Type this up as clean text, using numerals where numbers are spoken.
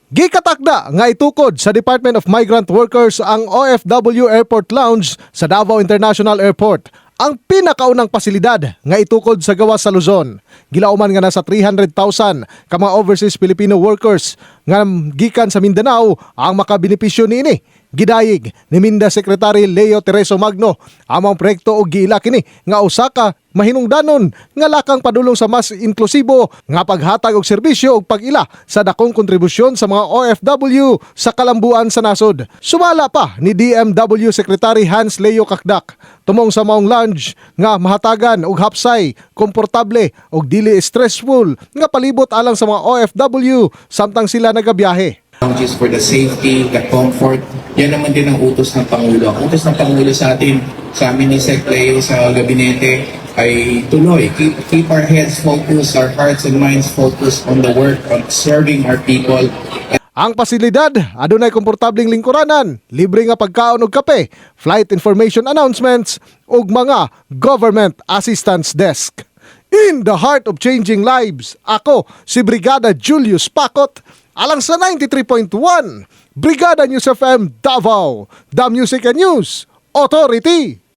Gikatakda nga itukod sa Department of Migrant Workers ang OFW Airport Lounge sa Davao International Airport, ang pinakaunang pasilidad nga itukod sa gawas sa Luzon. Gilauman nga nasa 300,000 ka mga overseas Filipino workers nga gikan sa Mindanao ang makabenepisyo niini. Gidayig ni Minda Secretary Leo Tereso Magno among proyekto og giila kini nga usa ka mahinungdanon nga lakang padulong sa mas inklusibo nga paghatag og serbisyo ug pag-ila sa dakong kontribusyon sa mga OFW sa kalambuan sa nasod. Sumala pa ni DMW Secretary Hans Leo Kakdak tumong sa maong lounge nga mahatagan og hapsay, komportable ug dili stressful nga palibot alang sa mga OFW samtang sila nagabiyahe. Lounges for the safety, the comfort. Yan naman din ang utos ng Pangulo. Ang utos ng Pangulo sa atin, sa amin ni Sec Leo sa gabinete, ay tuloy. Keep our heads focused, our hearts and minds focused on the work, on serving our people. Ang pasilidad, adunay komportabling lingkuranan, libre nga pagkaon og kape, flight information announcements, ug mga government assistance desk. In the heart of changing lives, ako si Brigada Julius Pacot, alang sa 93.1 Brigada News FM Davao, the Music and News Authority.